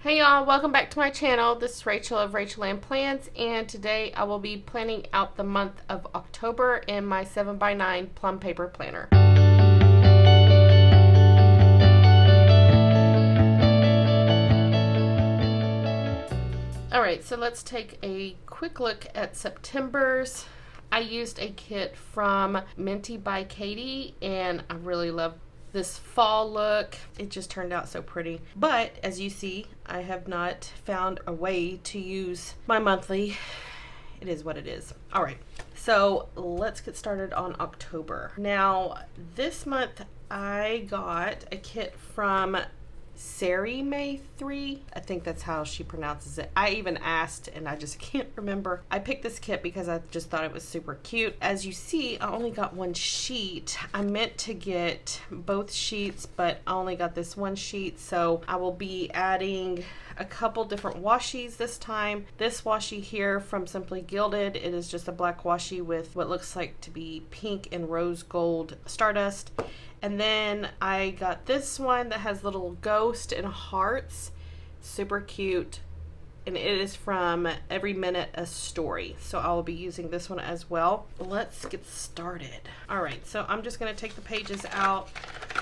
Hey y'all, welcome back to my channel. This is Rachel of Rachel Ann Plans, and today I will be planning out the month of October in my 7x9 Plum Paper Planner. Alright, so let's take a quick look at September's. I used a kit from Minty by Katie, and I really love this fall look. It just turned out so pretty. But as you see, I have not found a way to use my monthly. It is what it is. All right, so let's get started on October. Now, this month I got a kit from Sari May 3. I think that's how she pronounces it. I even asked and I just can't remember. I picked this kit because I just thought it was super cute. As you see, I only got one sheet. I meant to get both sheets, but I only got this one sheet, so I will be adding a couple different washies this time. This washi here from Simply Gilded, it is just a black washi with what looks like to be pink and rose gold stardust. And then I got this one that has little ghost and hearts, super cute, and it is from Every Minute a Story, so I will be using this one as well. Let's get started. All right, so I'm just going to take the pages out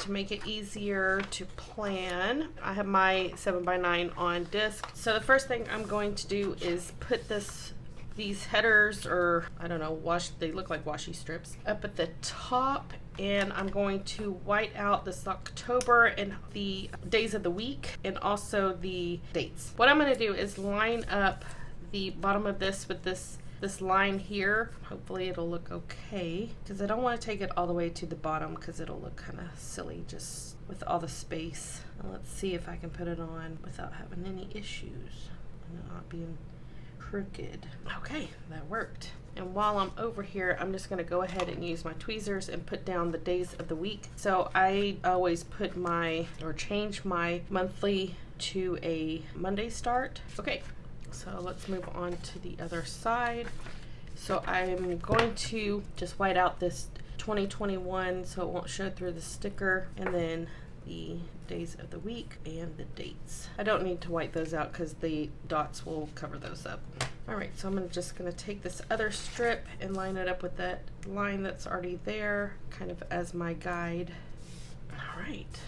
to make it easier to plan. I have my 7x9 on disc, so the first thing I'm going to do is put these headers, or I don't know, they look like washi strips, up at the top, and I'm going to white out this October and the days of the week and also the dates. What I'm going to do is line up the bottom of this with this line here. Hopefully it'll look okay, because I don't want to take it all the way to the bottom because it'll look kind of silly just with all the space. Now let's see if I can put it on without having any issues and not being crooked. Okay, that worked. And while I'm over here, I'm just going to go ahead and use my tweezers and put down the days of the week. So I always change my monthly to a Monday start. Okay, so let's move on to the other side. So I'm going to just white out this 2021 so it won't show through the sticker, and then the days of the week and the dates. I don't need to white those out because the dots will cover those up. Alright, so I'm just going to take this other strip and line it up with that line that's already there, kind of as my guide. Alright,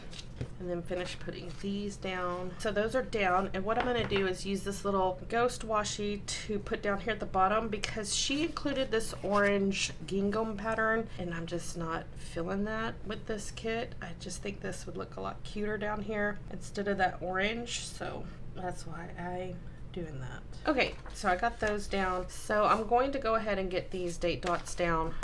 and then finish putting these down. So those are down, and what I'm going to do is use this little ghost washi to put down here at the bottom, because she included this orange gingham pattern, and I'm just not feeling that with this kit. I just think this would look a lot cuter down here instead of that orange, so that's why I'm doing that. Okay, so I got those down, so I'm going to go ahead and get these date dots down.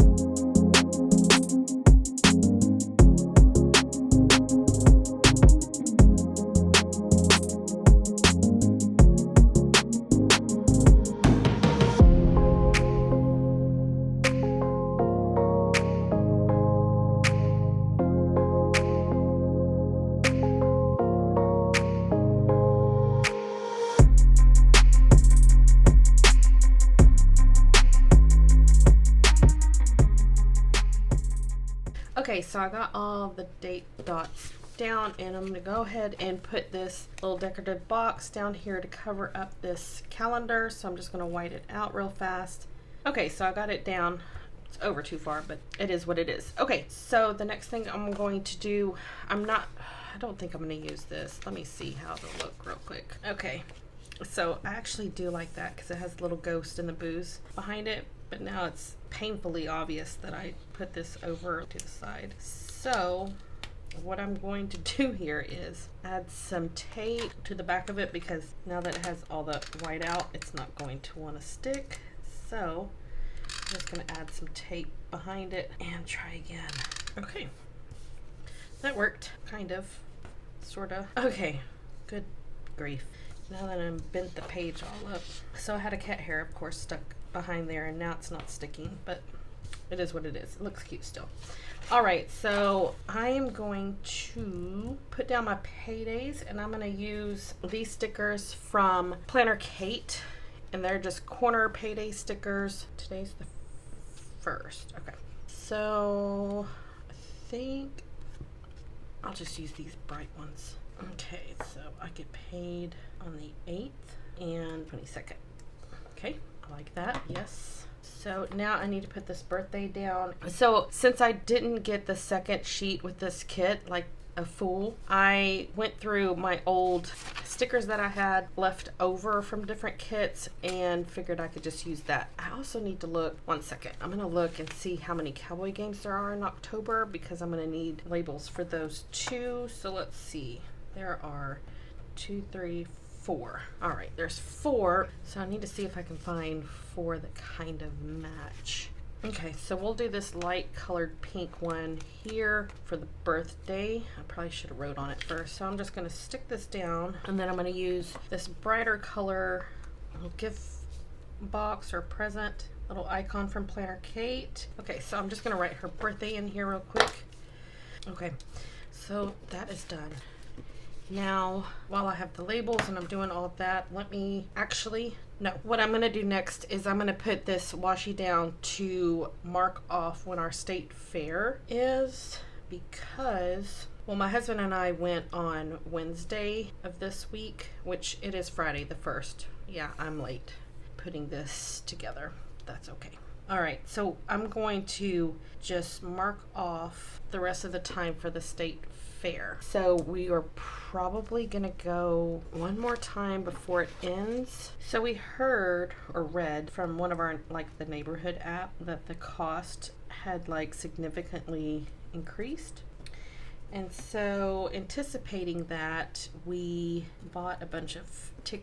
Okay, so I got all the date dots down, and I'm going to go ahead and put this little decorative box down here to cover up this calendar. So I'm just going to white it out real fast. Okay, so I got it down. It's over too far, but it is what it is. Okay, so the next thing I'm going to do, I don't think I'm going to use this. Let me see how it'll look real quick. Okay, so I actually do like that because it has a little ghost in the booze behind it. But now it's painfully obvious that I put this over to the side. So what I'm going to do here is add some tape to the back of it, because now that it has all the white out, it's not going to want to stick. So I'm just going to add some tape behind it and try again. Okay, that worked, kind of, sort of. Okay, good grief. Now that I'm bent the page all up. So I had a cat hair, of course, stuck behind there, and now it's not sticking, but it is what it is. It looks cute still. All right, so I am going to put down my paydays, and I'm going to use these stickers from Planner Kate, and they're just corner payday stickers. Today's the 1st. Okay, so I think I'll just use these bright ones. Okay, so I get paid on the 8th and 22nd. Okay, I like that. Yes. So now I need to put this birthday down. So since I didn't get the second sheet with this kit, like a fool, I went through my old stickers that I had left over from different kits and figured I could just use that. I also need to look, one second, I'm gonna look and see how many cowboy games there are in October, because I'm gonna need labels for those too. So let's see, there are 2, 3, 4. All right, there's 4, so I need to see if I can find 4 that kind of match. Okay, so we'll do this light colored pink one here for the birthday. I probably should have wrote on it first. So I'm just gonna stick this down, and then I'm gonna use this brighter color little gift box or present little icon from Planner Kate. Okay, so I'm just gonna write her birthday in here real quick. Okay, so that is done. Now, while I have the labels and I'm doing all of that, let me actually, no, what I'm going to do next is I'm going to put this washi down to mark off when our state fair is, because, well, my husband and I went on Wednesday of this week, which it is Friday the 1st. Yeah, I'm late putting this together. That's okay. All right, so I'm going to just mark off the rest of the time for the state fair. So we are probably gonna go one more time before it ends. So we heard or read from one of our, like, the neighborhood app, that the cost had like significantly increased. And so anticipating that, we bought a bunch of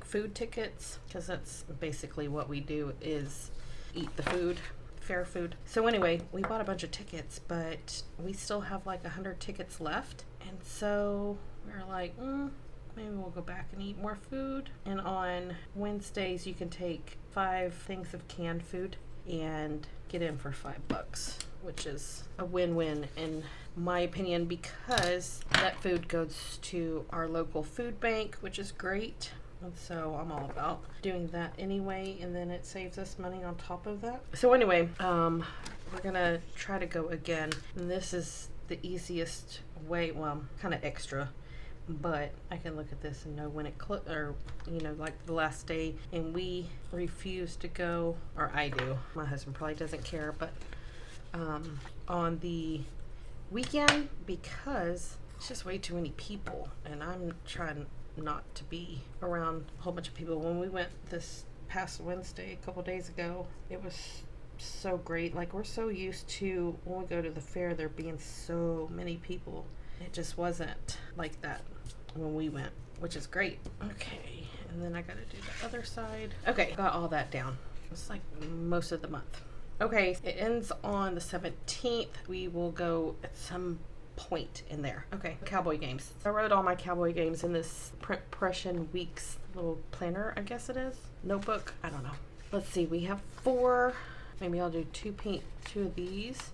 food tickets, because that's basically what we do, is eat the food, fair food. So anyway, we bought a bunch of tickets, but we still have like 100 tickets left. And so we're like, maybe we'll go back and eat more food. And on Wednesdays, you can take 5 things of canned food and get in for $5, which is a win-win in my opinion, because that food goes to our local food bank, which is great. And so I'm all about doing that anyway, and then it saves us money on top of that. So anyway, we're gonna try to go again. And this is the easiest way, well, kind of extra, but I can look at this and know when it or you know, like the last day. And we refuse to go, or I do. My husband probably doesn't care, but on the weekend, because it's just way too many people, and I'm trying not to be around a whole bunch of people. When we went this past Wednesday, a couple days ago, it was so great. Like, we're so used to when we go to the fair there being so many people. It just wasn't like that when we went, which is great. Okay, and then I gotta do the other side. Okay, got all that down. It's like most of the month. Okay, it ends on the 17th. We will go at some point in there. Okay, cowboy games. I wrote all my cowboy games in this Print Impression Weeks little planner, I guess it is. Notebook, I don't know. Let's see, we have 4. Maybe I'll do 2 of these,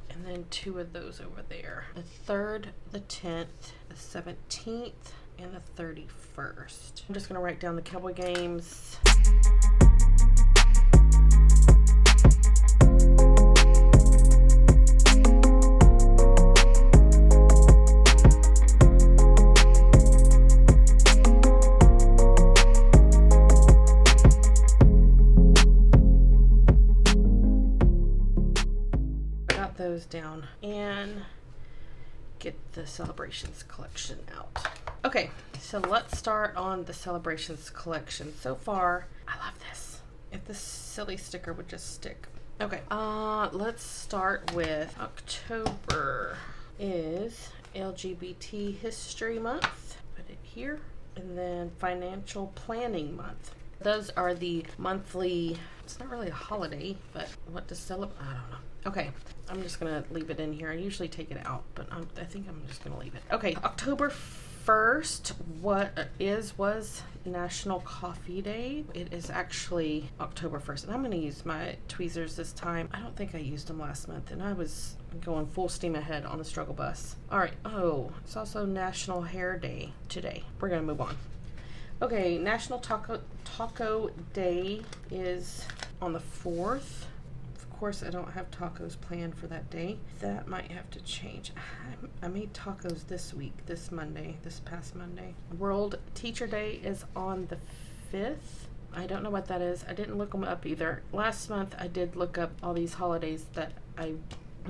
and then 2 of those over there. The 3rd, the 10th, the 17th, and the 31st. I'm just gonna write down the cowboy games. Those down and get the Celebrations collection out. Okay, so let's start on the Celebrations collection. So far, I love this. If this silly sticker would just stick. Okay, let's start with October is LGBT History Month. Put it here. And then Financial Planning Month. Those are the monthly, it's not really a holiday, but what to celebrate, I don't know. Okay, I'm just gonna leave it in here. I usually take it out, but I think I'm just gonna leave it. Okay, October 1st, was National Coffee Day. It is actually October 1st, and I'm gonna use my tweezers this time. I don't think I used them last month, and I was going full steam ahead on the struggle bus. All right, oh, it's also National Hair Day today. We're gonna move on. Okay, National Taco Day is on the 4th. Of course, I don't have tacos planned for that day. That might have to change. I made tacos this week, this past Monday. World Teacher Day is on the 5th. I don't know what that is. I didn't look them up either. Last month, I did look up all these holidays that I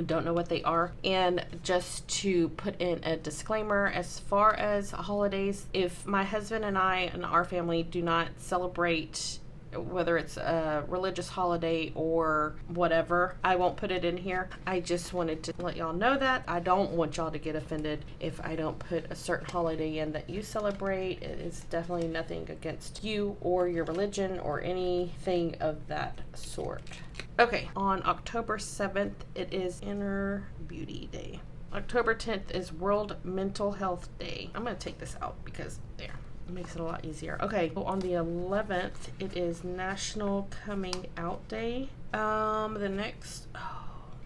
don't know what they are. And just to put in a disclaimer, as far as holidays, if my husband and I and our family do not celebrate, whether it's a religious holiday or whatever, I won't put it in here. I just wanted to let y'all know that. I don't want y'all to get offended if I don't put a certain holiday in that you celebrate. It is definitely nothing against you or your religion or anything of that sort. Okay, on October 7th, it is Inner Beauty Day. October 10th is World Mental Health Day. I'm going to take this out because there. Makes it a lot easier. Okay, so on the 11th, it is National Coming Out Day. On the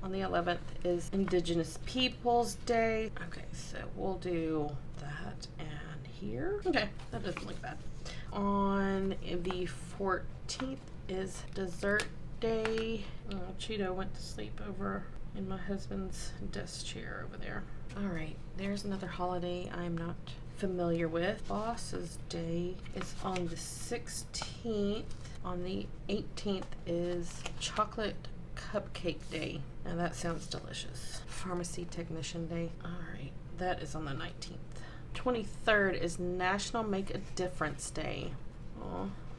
11th is Indigenous Peoples Day. Okay, so we'll do that and here. Okay, that doesn't look bad. On the 14th is Dessert Day. Cheeto went to sleep over in my husband's desk chair over there. All right, there's another holiday I'm not familiar with. Boss's Day is on the 16th. On the 18th is Chocolate Cupcake Day. Now that sounds delicious. Pharmacy Technician Day. All right, that is on the 19th. 23rd is National Make a Difference Day.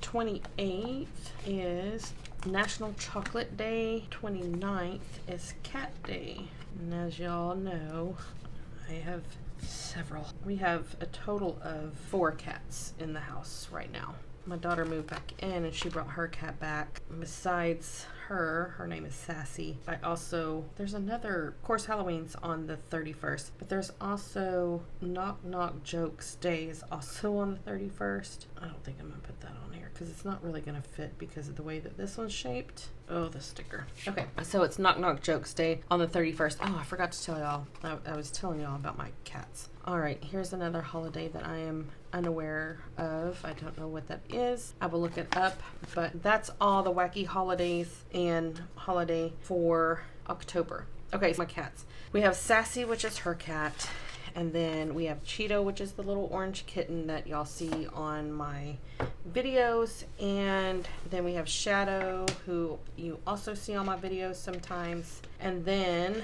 28th is National Chocolate Day. 29th is Cat Day. And as y'all know, I have several. We have a total of 4 cats in the house right now. My daughter moved back in and she brought her cat back. Besides her name is Sassy. There's another, of course Halloween's on the 31st, but there's also Knock Knock Jokes Day is also on the 31st. I don't think I'm gonna put that on here because it's not really gonna fit because of the way that this one's shaped. Oh, the sticker. Okay, so it's Knock Knock Jokes Day on the 31st. Oh, I forgot to tell y'all. I was telling y'all about my cats. All right, here's another holiday that I am unaware of. I don't know what that is. I will look it up, but that's all the wacky holidays and holiday for October. Okay, so my cats. We have Sassy, which is her cat. And then we have Cheeto, which is the little orange kitten that y'all see on my videos. And then we have Shadow, who you also see on my videos sometimes. And then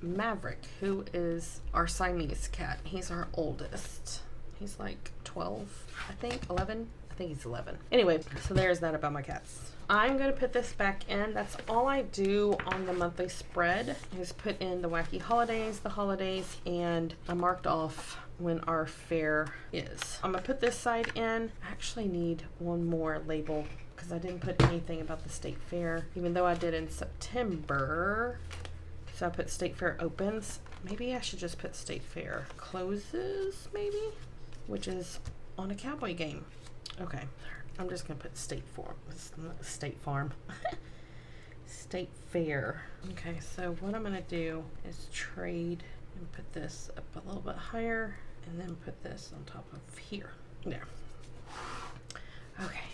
Maverick, who is our Siamese cat. He's our oldest. He's like 12, I think, 11. I think he's 11. Anyway, so there's that about my cats. I'm going to put this back in. That's all I do on the monthly spread is put in the wacky holidays, the holidays, and I marked off when our fair is. I'm going to put this side in. I actually need one more label because I didn't put anything about the state fair, even though I did in September. So I put state fair opens. Maybe I should just put state fair closes, maybe, which is on a cowboy game. Okay. I'm just going to put State Farm. State Fair. Okay, so what I'm going to do is trade and put this up a little bit higher and then put this on top of here. There. Okay.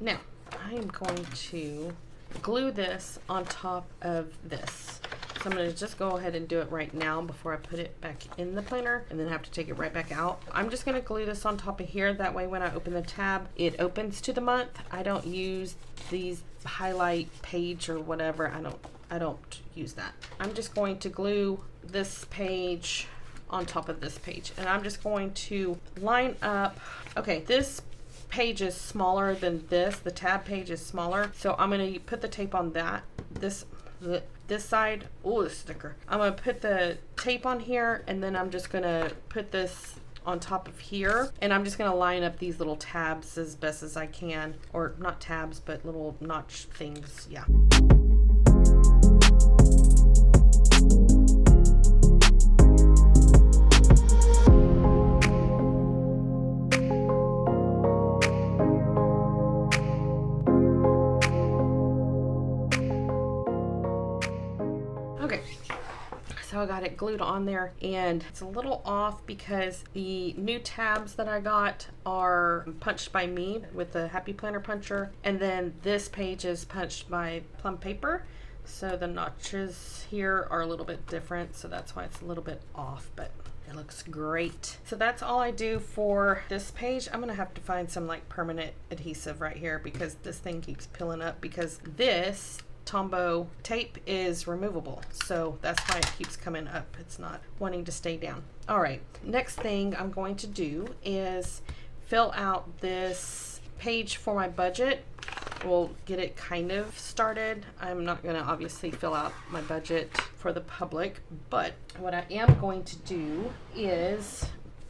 Now, I am going to glue this on top of this. So I'm going to just go ahead and do it right now before I put it back in the planner and then have to take it right back out. I'm just going to glue this on top of here. That way when I open the tab, it opens to the month. I don't use these highlight page or whatever. I don't use that. I'm just going to glue this page on top of this page. And I'm just going to line up. Okay, this page is smaller than this. The tab page is smaller. So I'm going to put the tape on that. This side. Oh, the sticker. I'm going to put the tape on here and then I'm just going to put this on top of here and I'm just going to line up these little tabs as best as I can, or not tabs but little notch things. Yeah. So I got it glued on there, and it's a little off because the new tabs that I got are punched by me with the Happy Planner puncher, and then this page is punched by Plum Paper. So the notches here are a little bit different, so that's why it's a little bit off, but it looks great. So that's all I do for this page. I'm gonna have to find some like permanent adhesive right here because this thing keeps peeling up, because this Tombow tape is removable, so that's why it keeps coming up. It's not wanting to stay down. All right, next thing I'm going to do is fill out this page for my budget. We'll get it kind of started. I'm not going to obviously fill out my budget for the public, but what I am going to do is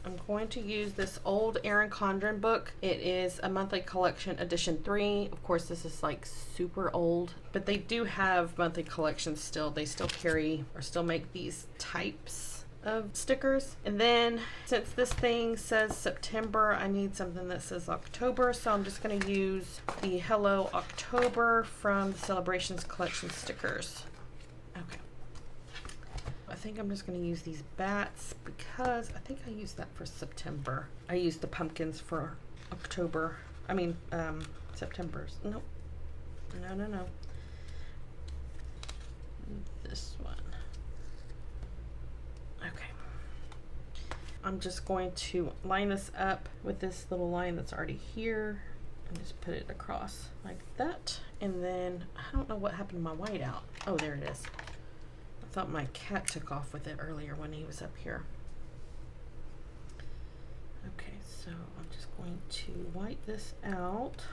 I'm going to use this old Erin Condren book. It is a monthly collection edition 3. Of course, this is like super old, but they do have monthly collections still. They still carry or still make these types of stickers. And then since this thing says September, I need something that says October, so I'm just going to use the Hello October from the Celebrations collection stickers. Okay, I think I'm just going to use these bats because I think I used that for September. I used the pumpkins for October. I mean September's. Nope. No. This one. Okay. I'm just going to line this up with this little line that's already here and just put it across like that. And then I don't know what happened to my whiteout. Oh, there it is. I thought my cat took off with it earlier when he was up here. Okay, so I'm just going to white this out.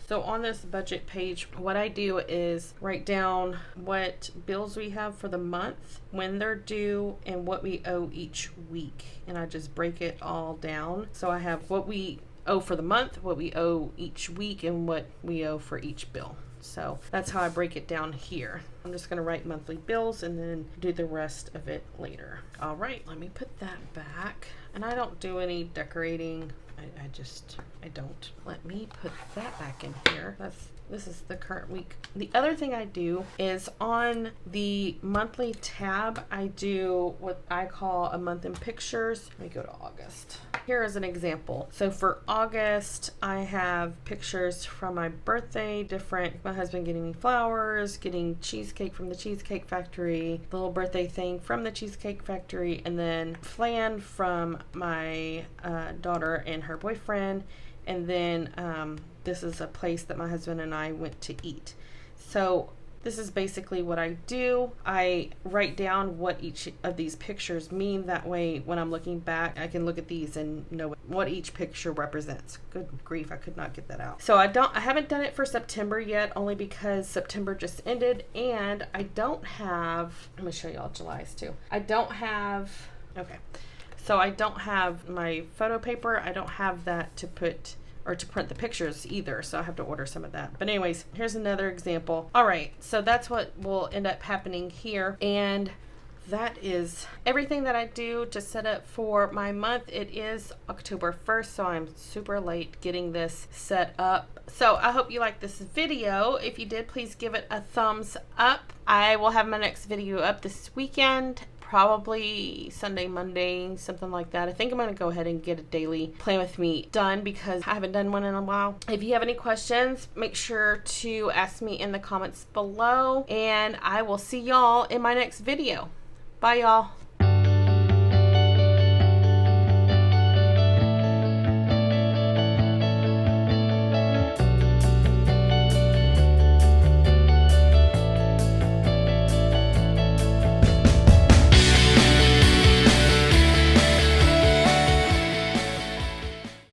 So on this budget page, what I do is write down what bills we have for the month, when they're due, and what we owe each week. And I just break it all down. So I have what we owe for the month, what we owe each week, and what we owe for each bill. So that's how I break it down here. I'm just going to write monthly bills and then do the rest of it later. All right, let me put that back. And I don't do any decorating. I don't. Let me put that back in here. This is the current week. The other thing I do is on the monthly tab, I do what I call a month in pictures. Let me go to August. Here is an example. So for August, I have pictures from my birthday, my husband getting me flowers, getting cheesecake from the Cheesecake Factory, the little birthday thing from the Cheesecake Factory, and then flan from my daughter and her boyfriend. And then this is a place that my husband and I went to eat. So this is basically what I do. I write down what each of these pictures mean. That way, when I'm looking back, I can look at these and know what each picture represents. Good grief, I could not get that out. So I haven't done it for September yet, only because September just ended, and I don't have, I'm gonna show y'all July's too. Okay. So I don't have my photo paper. I don't have that to put or to print the pictures either, so I have to order some of that. But anyways, here's another example. All right, so that's what will end up happening here, and that is everything that I do to set up for my month. It is October 1st, so I'm super late getting this set up. So I hope you liked this video. If you did, please give it a thumbs up. I will have my next video up this weekend, probably Sunday, Monday, something like that. I think I'm going to go ahead and get a daily plan with me done because I haven't done one in a while. If you have any questions, make sure to ask me in the comments below, and I will see y'all in my next video. Bye, y'all.